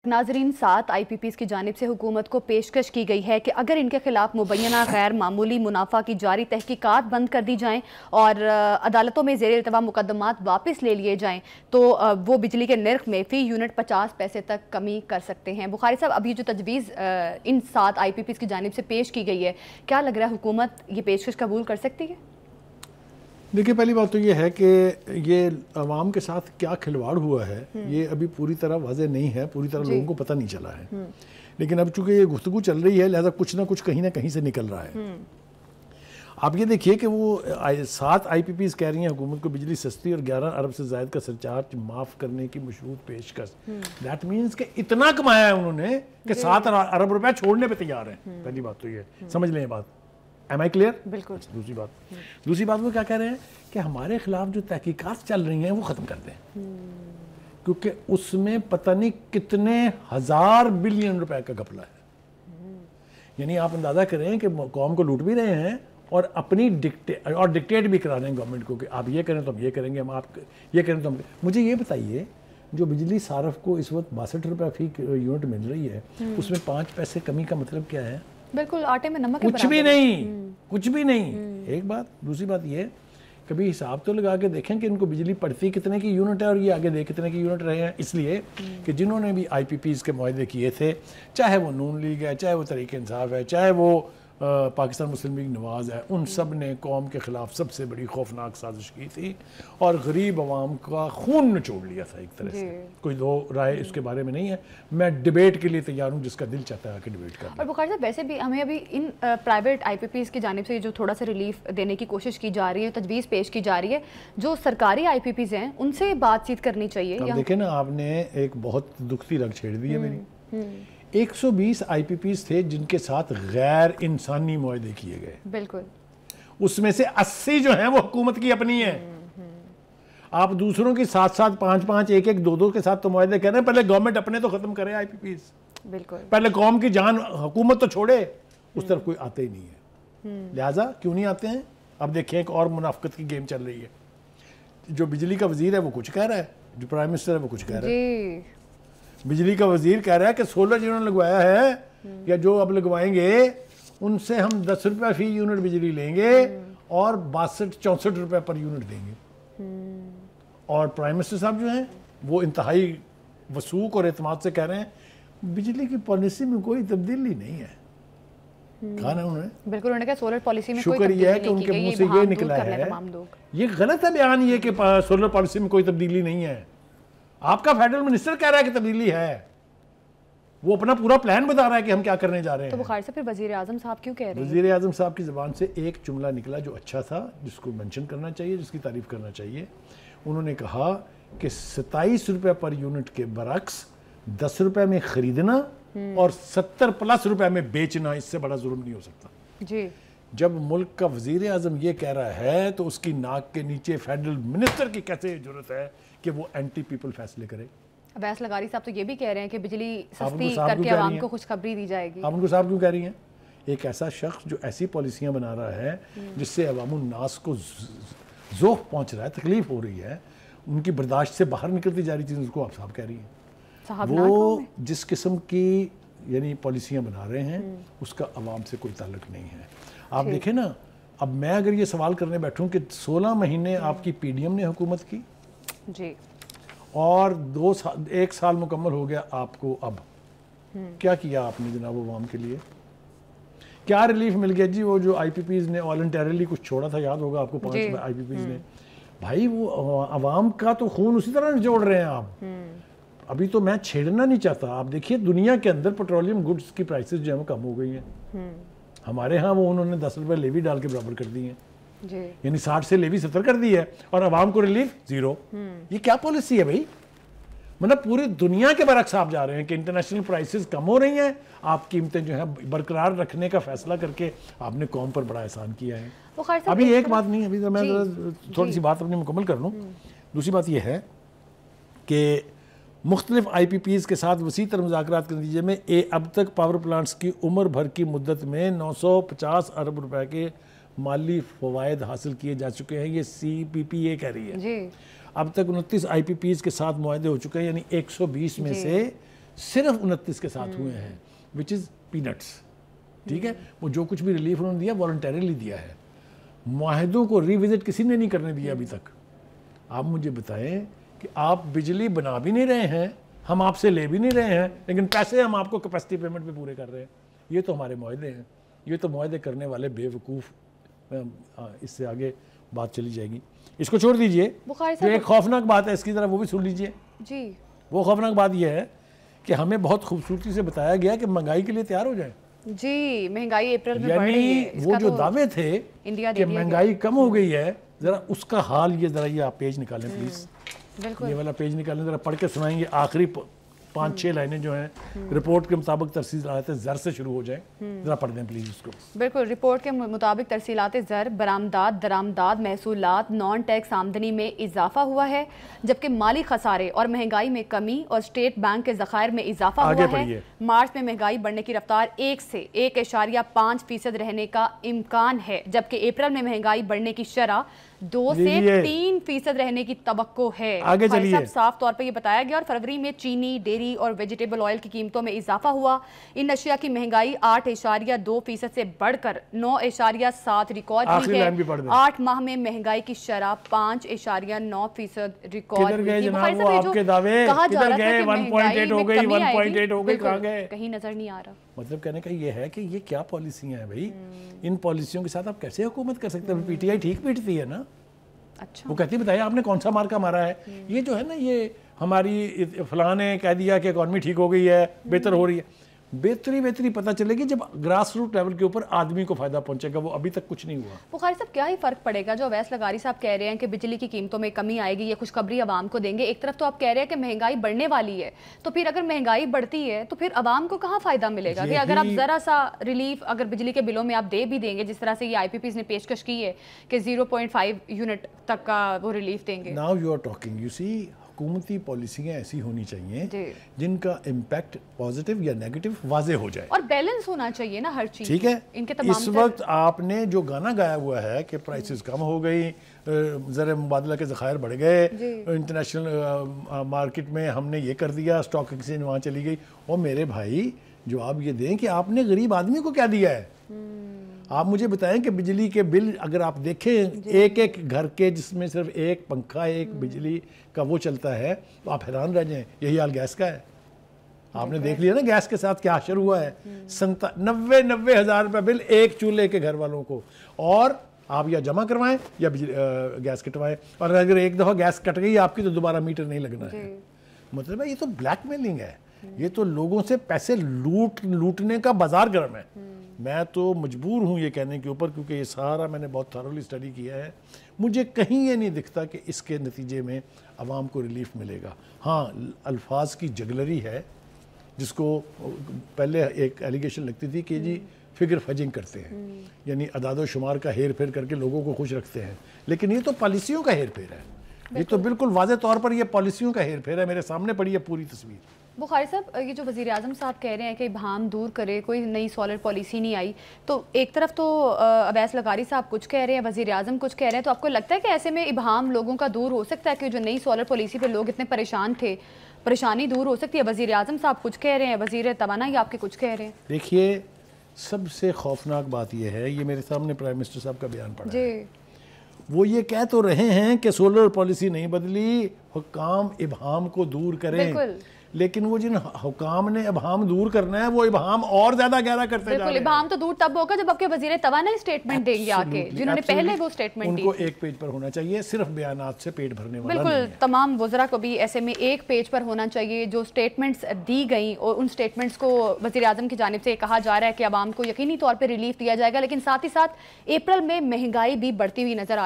ناظرین 7 IPPs کی جانب سے حکومت کو پیشکش کی گئی ہے کہ اگر ان کے خلاف مبینہ غیر معمولی منافع کی جاری تحقیقات بند کر دی جائیں اور عدالتوں میں زیر التوا مقدمات واپس لے لیے جائیں تو وہ بجلی کے نرخ میں فی یونٹ 50 پیسے تک کمی کر سکتے ہیں۔ بخاری صاحب، اب یہ جو تجویز ان 7 IPPs کی جانب سے پیش کی گئی ہے، کیا لگ رہا ہے حکومت یہ پیشکش قبول کر سکتی ہے؟ دیکھیں، پہلی بات تو یہ ہے کہ یہ عوام کے ساتھ کیا کھلواڑ ہوا ہے یہ ابھی پوری طرح واضح نہیں ہے، پوری طرح لوگوں کو پتہ نہیں چلا ہے، لیکن اب چونکہ یہ گفتگو چل رہی ہے لہذا کچھ نہ کہیں سے نکل رہا ہے۔ آپ یہ دیکھیے کہ وہ 7 IPPs کہہ رہی ہیں حکومت کو بجلی سستی اور 11 ارب سے زائد کا سرچارج معاف کرنے کی مشروط پیشکش۔ دیٹ مینس کہ اتنا کمایا ہے انہوں نے کہ 7 ارب روپے چھوڑنے پہ تیار ہیں۔ پہلی بات تو یہ سمجھ لیں یہ بات۔ ایم آئی کلیئر؟ بالکل۔ دوسری بات وہ کیا کہہ رہے ہیں کہ ہمارے خلاف جو تحقیقات چل رہی ہیں وہ ختم کر دیں، کیونکہ اس میں پتہ نہیں کتنے 1000 بلین روپے کا گھپلہ ہے۔ یعنی آپ اندازہ کریں کہ قوم کو لوٹ بھی رہے ہیں اور اپنی ڈکٹیٹ بھی کرا رہے ہیں گورنمنٹ کو کہ آپ یہ کریں تو ہم یہ کریں گے، ہم آپ یہ کریں تو ہم۔ مجھے یہ بتائیے، جو بجلی صارف کو اس وقت 62 روپے فی یونٹ مل رہی ہے، اس میں 5 پیسے کمی کا مطلب کیا ہے؟ بالکل، آٹے میں نمک کچھ بھی نہیں۔ ایک بات۔ دوسری بات یہ، کبھی حساب تو لگا کے دیکھیں کہ ان کو بجلی پڑتی کتنے کی یونٹ ہے اور یہ آگے کتنے کی یونٹ رہے ہیں، اس لیے کہ جنہوں نے بھی IPPs کے معاہدے کیے تھے، چاہے وہ نون لیگ ہے، چاہے وہ تحریک انصاف ہے، چاہے وہ پاکستان مسلم لیگ نواز ہے، ان سب نے قوم کے خلاف سب سے بڑی خوفناک سازش کی تھی اور غریب عوام کا خون نچوڑ لیا تھا ایک طرح سے۔ کوئی دو رائے اس کے بارے میں نہیں ہے، میں ڈیبیٹ کے لیے تیار ہوں، جس کا دل چاہتا ہے کہ ڈیبیٹ کریں۔ اور بخاری صاحب، ویسے بھی ہمیں ابھی ان پرائیویٹ IPPs کی جانب سے جو تھوڑا سا ریلیف دینے کی کوشش کی جا رہی ہے، تجویز پیش کی جا رہی ہے، جو سرکاری IPPs ہیں ان سے بات چیت کرنی چاہیے۔ اب دیکھیں نا، آپ نے ایک بہت دکھتی رگ چھیڑ دی ہے میری۔ 120 IPPs تھے جن کے ساتھ غیر انسانی معاہدے کیے گئے، بالکل، اس میں سے 80 جو ہیں وہ حکومت کی اپنی ہیں۔ آپ دوسروں کی 7-7 5-5 1-1 2-2 کے ساتھ تو معاہدے کر رہے ہیں، پہلے گورنمنٹ اپنے تو ختم کرے IPPs، بالکل، پہلے قوم کی جان حکومت تو چھوڑے، اس طرف کوئی آتے ہی نہیں ہے۔ لہٰذا کیوں نہیں آتے ہیں؟ اب دیکھیں ایک اور منافقت کی گیم چل رہی ہے، جو بجلی کا وزیر ہے وہ کچھ کہہ رہا ہے، جو پرائم منسٹر ہے وہ کچھ کہہ رہا ہے۔ بجلی کا وزیر کہہ رہا ہے کہ سولر جنہوں نے لگوایا ہے یا جو اب لگوائیں گے ان سے ہم 10 روپے فی یونٹ بجلی لیں گے اور 62-64 روپے پر یونٹ دیں گے۔ اور پرائم منسٹر صاحب جو ہیں وہ انتہائی وثوق اور اعتماد سے کہہ رہے ہیں بجلی کی پالیسی میں کوئی تبدیلی نہیں ہے۔ کہا نا انہوں نے، بالکل، انہوں نے کہا سولر پالیسی میں کوئی شکر یہ ہے تبدیلی کہ ان نہیں کے کی گئی، منہ سے یہ نکلا ہے۔ یہ غلط ہے بیان یہ کہ سولر پالیسی میں کوئی تبدیلی نہیں ہے۔ آپ کا فیڈرل منسٹر کہہ رہا ہے کہ تبدیلی ہے، وہ اپنا پورا پلان بتا رہا ہے کہ ہم کیا کرنے جا رہے ہیں۔ تو بخاری سے پھر وزیر اعظم صاحب کیوں کہہ رہے ہیں؟ وزیر اعظم صاحب کی زبان سے ایک جملہ نکلا جو اچھا تھا، جس کو منشن کرنا چاہیے، جس کی تعریف کرنا چاہیے۔ انہوں نے کہا کہ 27 روپے پر یونٹ کے برعکس 10 روپے میں خریدنا اور 70+ روپے میں بیچنا، اس سے بڑا ظلم نہیں ہو سکتا۔ جی، جب ملک کا وزیر اعظم یہ کہہ رہا ہے تو اس کی ناک کے نیچے فیڈرل منسٹر کی کیسے ضرورت ہے کہ وہ اینٹی پیپل فیصلے کرے؟ اویس لغاری صاحب تو یہ بھی کہہ رہے ہیں کہ بجلی سستی کر کے عوام کو خوشخبری دی جائے گی۔ آپ ان کو صاحب کیوں کہہ رہی ہیں؟ ایک ایسا شخص جو ایسی پالیسیاں بنا رہا ہے جس سے عوام الناس کو ذوق پہنچ رہا ہے، تکلیف ہو رہی ہے، ان کی برداشت سے باہر نکلتی جا رہی چیز، اس کو آپ صاحب کہہ رہی ہیں۔ وہ جس قسم کی یعنی پالیسیاں بنا رہے ہیں اس کا عوام سے کوئی تعلق نہیں ہے۔ آپ دیکھیں نا، اب میں اگر یہ سوال کرنے بیٹھوں کہ 16 مہینے آپ کی PDM نے حکومت کی جی، اور 1 سال مکمل ہو گیا آپ کو، اب کیا کیا آپ نے جناب عوام کے لیے؟ کیا ریلیف مل گیا؟ جی وہ جو IPPs نے والنٹیرلی کچھ چھوڑا تھا، یاد ہوگا آپ کو، 5 IPPs نے، بھائی وہ عوام کا تو خون اسی طرح جوڑ رہے ہیں آپ۔ ابھی تو میں چھیڑنا نہیں چاہتا، آپ دیکھیے دنیا کے اندر پیٹرولیم گڈز کی پرائسز جو ہیں وہ کم ہو گئی ہیں، ہمارے ہاں وہ انہوں نے 10 روپے لیوی ڈال کے برابر کر دی ہیں، یعنی 60 سے لیوی 70 کر دی ہے اور عوام کو ریلیف 0۔ یہ کیا پالیسی ہے بھائی؟ مطلب پوری دنیا کے برعکس آپ جا رہے ہیں کہ انٹرنیشنل پرائسز کم ہو رہی ہیں، آپ قیمتیں جو ہیں برقرار رکھنے کا فیصلہ کر کے آپ نے قوم پر بڑا احسان کیا ہے۔ ابھی ایک بات نہیں، ابھی میں تھوڑی سی بات اپنی مکمل کر لوں۔ دوسری بات یہ ہے کہ مختلف IPPs کے ساتھ وسیع تر مذاکرات کے نتیجے میں اب تک پاور پلانٹس کی عمر بھر کی مدت میں 950 ارب روپے کے مالی فوائد حاصل کیے جا چکے ہیں، یہ CPPA کہہ رہی ہے۔ اب تک 29 IPPs کے ساتھ معاہدے ہو چکے ہیں، یعنی 120 میں سے صرف 29 کے ساتھ ہوئے ہیں وچ از پینٹس. ٹھیک ہے, وہ جو کچھ بھی ریلیف انہوں نے دیا والنٹیرلی دیا ہے. معاہدوں کو ری وزٹ کسی نے نہیں کرنے دیا ابھی تک. آپ مجھے بتائیں کہ آپ بجلی بنا بھی نہیں رہے ہیں, ہم آپ سے لے بھی نہیں رہے ہیں, لیکن پیسے ہم آپ کو کیپیسٹی پیمنٹ پہ پورے کر رہے ہیں. یہ تو ہمارے معاہدے ہیں. یہ تو معاہدے کرنے والے بے وقوف. اس سے آگے بات چلی جائے گی, اس کو چھوڑ دیجئے. جو ایک خوفناک بات ہے اس کی طرح وہ بھی سن لیجئے. جی, وہ خوفناک بات یہ ہے کہ ہمیں بہت خوبصورتی سے بتایا گیا کہ مہنگائی کے لیے تیار ہو جائیں. جی, مہنگائی اپریل میں بڑھ رہی ہے. وہ جو دعوے تھے کہ مہنگائی کم ہو گئی ہے, ذرا اس کا حال یہ, ذرا یہ آپ پیج نکالیں پلیز. یہ والا پیج نکالیں, ذرا پڑھ کے سنائیں. گے آخری 5-6 لائنیں جو ہیں رپورٹ کے مطابق ترسیلات زر سے شروع ہو جائیں. ذرا پڑھ دیں پلیز اس کو. بالکل, رپورٹ کے مطابق ترسیلات زر, برآمدات, درآمدات, محصولات, نان ٹیکس آمدنی میں اضافہ ہوا ہے, جبکہ مالی خسارے اور مہنگائی میں کمی اور اسٹیٹ بینک کے ذخائر میں اضافہ ہوا ہے. مارچ میں مہنگائی بڑھنے کی رفتار 1 سے 1.5% رہنے کا امکان ہے, جبکہ اپریل میں مہنگائی بڑھنے کی شرح 2 سے 3% رہنے کی توقع ہے. آگے چلیے. صاف طور پر یہ بتایا گیا. اور فروری میں چینی, ڈیری اور ویجیٹیبل آئل کی قیمتوں میں اضافہ ہوا. ان اشیاء کی مہنگائی 8.2% سے بڑھ کر 9.7 ریکارڈ ہوئی ہے. 8 ماہ میں مہنگائی کی شرح 5.9% ریکارڈ ہوئی ہے. کہا جا رہا تھا کہ مہنگائی میں کمی آئے گی, کہیں نظر نہیں آ رہا. مطلب کہنے کا یہ ہے کہ یہ کیا پالیسیاں ہیں بھائی. ان پالیسیوں کے ساتھ آپ کیسے حکومت کر سکتے ہیں؟ پی ٹی آئی ٹھیک پیٹتی ہے نا. اچھا, وہ کہتی بتائیے آپ نے کون سا مارکا مارا ہے. یہ جو ہے نا, یہ ہماری فلاں نے کہہ دیا کہ اکانومی ٹھیک ہو گئی ہے, بہتر ہو رہی ہے. بہتری پتہ چلے گی جب گراس روٹ لیول کے اوپر آدمی کو فائدہ پہنچے گا. وہ ابھی تک کچھ نہیں ہوا. بخاری صاحب, کیا ہی فرق پڑے گا جو اویس لغاری صاحب کہہ رہے ہیں کہ بجلی کی قیمتوں میں کمی آئے گی, یہ خوشخبری عوام کو دیں گے. ایک طرف تو آپ کہہ رہے ہیں کہ مہنگائی بڑھنے والی ہے, تو پھر اگر مہنگائی بڑھتی ہے تو پھر عوام کو کہاں فائدہ ملے گا؟ کہ اگر آپ ذرا سا ریلیف اگر بجلی کے بلوں میں آپ دے بھی دیں گے, جس طرح سے یہ IPPs نے پیشکش کی ہے کہ 0.5 یونٹ تک کا وہ ریلیف دیں گے. Now you are talking, you see, حکومتی پالیسیاں ایسی ہونی چاہیے جن کا امپیکٹ پازیٹیو یا نیگیٹو واضح ہو جائے, اور بیلنس ہونا چاہیے نا ہر چیز. ٹھیک ہے. اس وقت آپ نے جو گانا گایا ہوا ہے کہ پرائسز کم ہو گئی, زر مبادلہ کے ذخائر بڑھ گئے, انٹرنیشنل مارکیٹ میں ہم نے یہ کر دیا, اسٹاک ایکسچینج وہاں چلی گئی. اور میرے بھائی جواب یہ دیں کہ آپ نے غریب آدمی کو کیا دیا ہے. آپ مجھے بتائیں کہ بجلی کے بل اگر آپ دیکھیں ایک گھر کے جس میں صرف ایک پنکھا, ایک بجلی کا وہ چلتا ہے, تو آپ حیران رہ جائیں. یہی حال گیس کا ہے. آپ نے دیکھ لیا نا گیس کے ساتھ کیا حشر ہوا ہے. 90 ہزار روپے بل ایک چولہے کے گھر والوں کو, اور آپ یا جمع کروائیں یا گیس کٹوائیں. اور اگر ایک دفعہ گیس کٹ گئی آپ کی تو دوبارہ میٹر نہیں لگنا ہے. مطلب ہے یہ تو بلیک میلنگ ہے, یہ تو لوگوں سے پیسے لوٹنے کا بازار گرم ہے. میں تو مجبور ہوں یہ کہنے کے اوپر, کیونکہ یہ سارا میں نے بہت تھارلی اسٹڈی کیا ہے. مجھے کہیں یہ نہیں دکھتا کہ اس کے نتیجے میں عوام کو ریلیف ملے گا. ہاں, الفاظ کی جگلری ہے, جس کو پہلے ایک ایلیگیشن لگتی تھی کہ جی فگر فجنگ کرتے ہیں, یعنی اعداد و شمار کا ہیر پھیر کر کے لوگوں کو خوش رکھتے ہیں. لیکن یہ تو پالیسیوں کا ہیر پھیر ہے. یہ تو بالکل واضح طور پر یہ پالیسیوں کا ہیر پھیر ہے. میرے سامنے پڑی ہے پوری تصویر. بخاری صاحب, یہ جو وزیر اعظم صاحب کہہ رہے ہیں کہ ابہام دور کرے, کوئی نئی سولر پالیسی نہیں آئی, تو ایک طرف تو اویس لغاری صاحب کچھ کہہ رہے ہیں, وزیر اعظم کچھ کہہ رہے ہیں, تو آپ کو لگتا ہے کہ ایسے میں ابہام لوگوں کا دور ہو سکتا ہے کہ جو نئی سولر پالیسی پہ لوگ اتنے پریشان تھے, پریشانی دور ہو سکتی ہے؟ وزیر اعظم صاحب کچھ کہہ رہے ہیں, وزیر توانائی آپ کے کچھ کہہ رہے ہیں. دیکھیے, سب سے خوفناک بات یہ ہے, یہ میرے سامنے پرائم منسٹر صاحب کا بیان پڑا ہے. وہ یہ کہہ تو رہے ہیں کہ سولر پالیسی نہیں بدلی, حکام ابہام کو دور کریں. لیکن وہ جن حکام نے ابہام دور کرنا ہے وہ ابہام اور زیادہ گہرا کرتے جا رہے ہیں. بالکل, ابہام تو دور تب ہوگا جب آپ کے وزیر توانائی سٹیٹمنٹ دیں گے آ کے, جنہوں نے پہلے وہ سٹیٹمنٹ دی. ان کو ایک پیج پر ہونا چاہیے, صرف بیانات سے پیٹ بھرنے والا نہیں ہے. بالکل, تمام وزراء کو بھی ایسے میں ایک پیج پر ہونا چاہیے جو سٹیٹمنٹس دی گئیں, اور ان سٹیٹمنٹس کو وزیر اعظم کی جانب سے کہا جا رہا ہے کہ عوام کو یقینی طور پہ ریلیف دیا جائے گا. لیکن ساتھ ہی ساتھ اپریل میں مہنگائی بھی بڑھتی ہوئی نظر